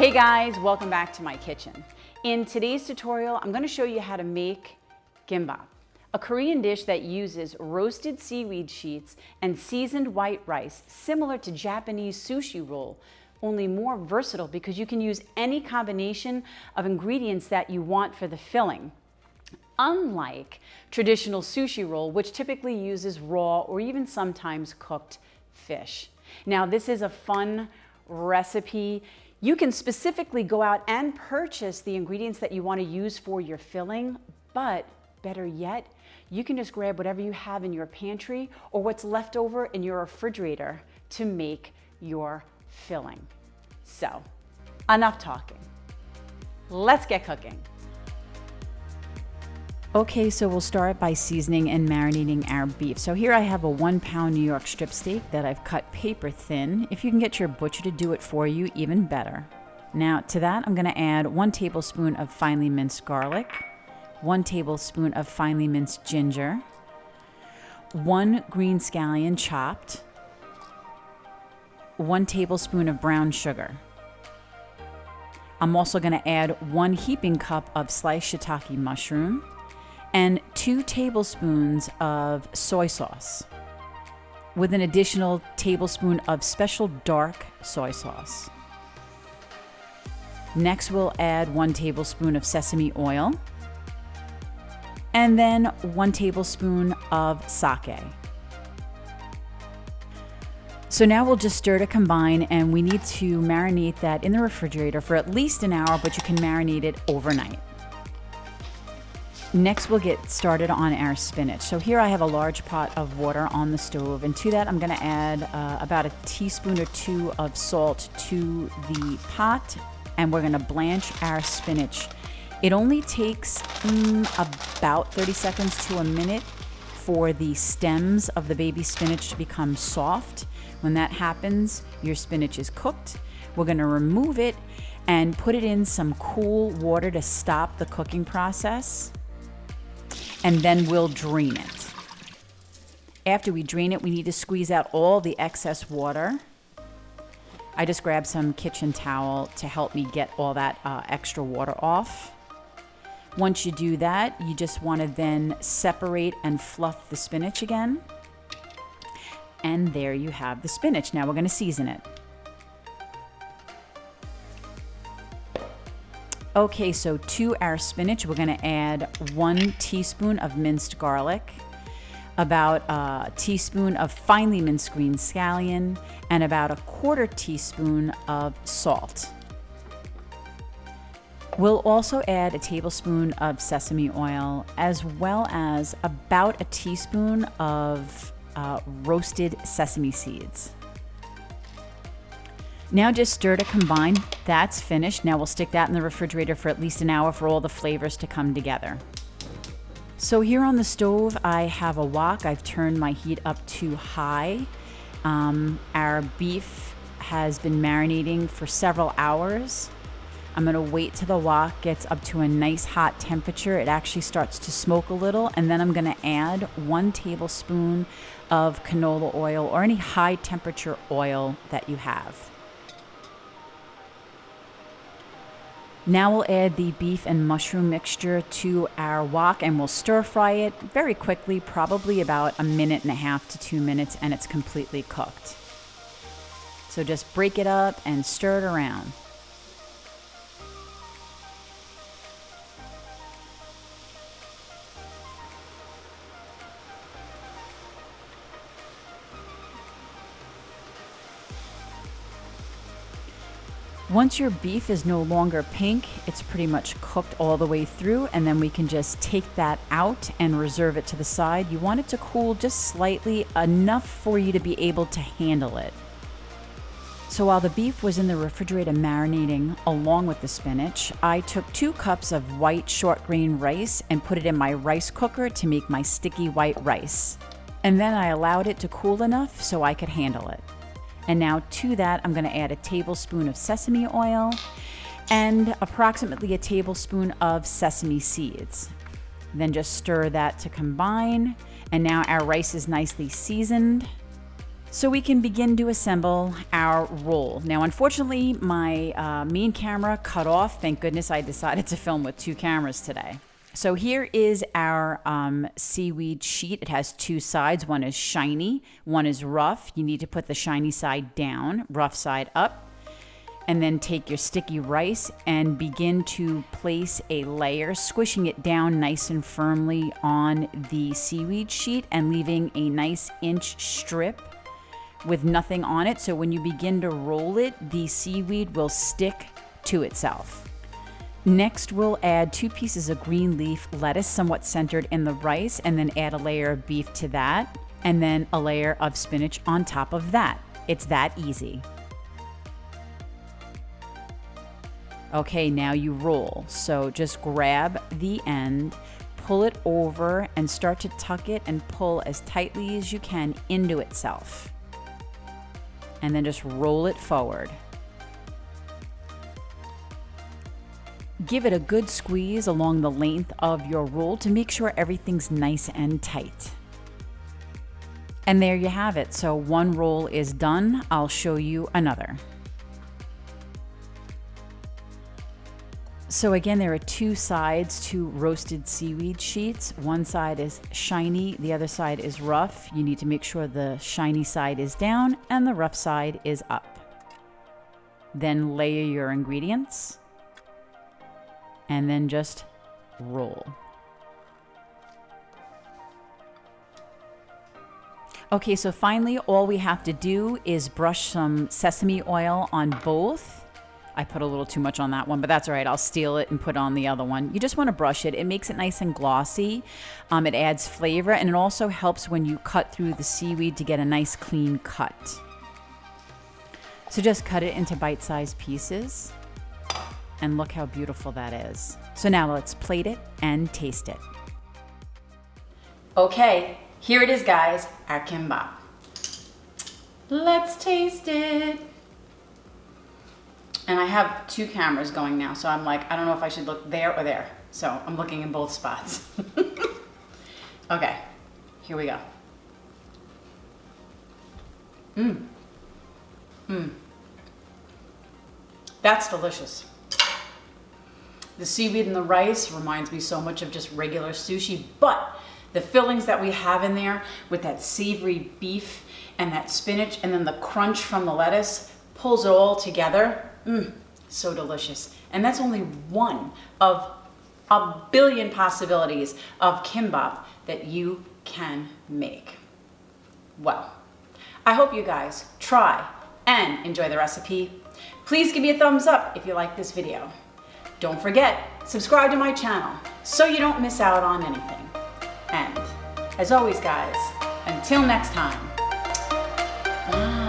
Hey guys, welcome back to my kitchen. In today's tutorial, I'm going to show you how to make Gimbap, a Korean dish that uses roasted seaweed sheets and seasoned white rice, similar to Japanese sushi roll, only more versatile because you can use any combination of ingredients that you want for the filling. Unlike traditional sushi roll, which typically uses raw or even sometimes cooked fish. Now, this is a fun recipe. You can specifically go out and purchase the ingredients that you want to use for your filling, but better yet, you can just grab whatever you have in your pantry or what's left over in your refrigerator to make your filling. So, enough talking. Let's get cooking. Okay, so we'll start by seasoning and marinating our beef. So here I have a 1 pound New York strip steak that I've cut paper thin. If you can get your butcher to do it for you, even better. Now to that, I'm gonna add 1 tablespoon of finely minced garlic, 1 tablespoon of finely minced ginger, 1 green scallion chopped, 1 tablespoon of brown sugar. I'm also gonna add 1 heaping cup of sliced shiitake mushroom, and 2 tablespoons of soy sauce, with an additional tablespoon of special dark soy sauce. Next, we'll add 1 tablespoon of sesame oil, and then 1 tablespoon of sake. So now we'll just stir to combine, and we need to marinate that in the refrigerator for at least an hour, but you can marinate it overnight. Next, we'll get started on our spinach. So here I have a large pot of water on the stove, and to that I'm gonna add about a teaspoon or 2 of salt to the pot, and we're gonna blanch our spinach. It only takes about 30 seconds to a minute for the stems of the baby spinach to become soft. When that happens, your spinach is cooked. We're gonna remove it and put it in some cool water to stop the cooking process. And then we'll drain it. After we drain it, we need to squeeze out all the excess water. I just grabbed some kitchen towel to help me get all that extra water off. Once you do that, you just want to then separate and fluff the spinach again. And there you have the spinach. Now we're going to season it. Okay, so to our spinach, we're gonna add 1 teaspoon of minced garlic, about a teaspoon of finely minced green scallion, and about a 1/4 teaspoon of salt. We'll also add a tablespoon of sesame oil, as well as about a teaspoon of roasted sesame seeds. Now just stir to combine. That's finished. Now we'll stick that in the refrigerator for at least an hour for all the flavors to come together. So here on the stove, I have a wok. I've turned my heat up to high. Our beef has been marinating for several hours. I'm gonna wait till the wok gets up to a nice hot temperature. It actually starts to smoke a little, and then I'm gonna add 1 tablespoon of canola oil or any high temperature oil that you have. Now we'll add the beef and mushroom mixture to our wok, and we'll stir fry it very quickly, probably about 1.5 to 2 minutes, and it's completely cooked. So just break it up and stir it around. Once your beef is no longer pink, it's pretty much cooked all the way through, and then we can just take that out and reserve it to the side. You want it to cool just slightly, enough for you to be able to handle it. So while the beef was in the refrigerator marinating along with the spinach, I took 2 cups of white short grain rice and put it in my rice cooker to make my sticky white rice. And then I allowed it to cool enough so I could handle it. And now to that, I'm gonna add a tablespoon of sesame oil and approximately a tablespoon of sesame seeds. Then just stir that to combine. And now our rice is nicely seasoned. So we can begin to assemble our roll. Now, unfortunately, my main camera cut off. Thank goodness I decided to film with 2 cameras today. So here is our seaweed sheet. It has 2 sides. One is shiny, one is rough. You need to put the shiny side down, rough side up. And then take your sticky rice and begin to place a layer, squishing it down nice and firmly on the seaweed sheet and leaving a nice inch strip with nothing on it. So when you begin to roll it, the seaweed will stick to itself. Next, we'll add 2 pieces of green leaf lettuce, somewhat centered in the rice, and then add a layer of beef to that, and then a layer of spinach on top of that. It's that easy. Okay, now you roll. So just grab the end, pull it over, and start to tuck it and pull as tightly as you can into itself. And then just roll it forward. Give it a good squeeze along the length of your roll to make sure everything's nice and tight. And there you have it. So one roll is done. I'll show you another. So again, there are 2 sides to roasted seaweed sheets. One side is shiny, the other side is rough. You need to make sure the shiny side is down and the rough side is up. Then layer your ingredients and then just roll. Okay, so finally all we have to do is brush some sesame oil on both. I put a little too much on that one, but that's all right. I'll steal it and put on the other one. You just want to brush it. It makes it nice and glossy. It adds flavor, and it also helps when you cut through the seaweed to get a nice clean cut. So just cut it into bite-sized pieces, and look how beautiful that is. So now let's plate it and taste it. Okay, here it is, guys, our kimbap. Let's taste it. And I have 2 cameras going now, so I'm like, I don't know if I should look there or there. So I'm looking in both spots. Okay, here we go. That's delicious. The seaweed and the rice reminds me so much of just regular sushi, but the fillings that we have in there with that savory beef and that spinach and then the crunch from the lettuce pulls it all together. So delicious. And that's only one of a billion possibilities of kimbap that you can make. Well, I hope you guys try and enjoy the recipe. Please give me a thumbs up if you like this video. Don't forget, subscribe to my channel so you don't miss out on anything. And as always, guys, until next time, bye.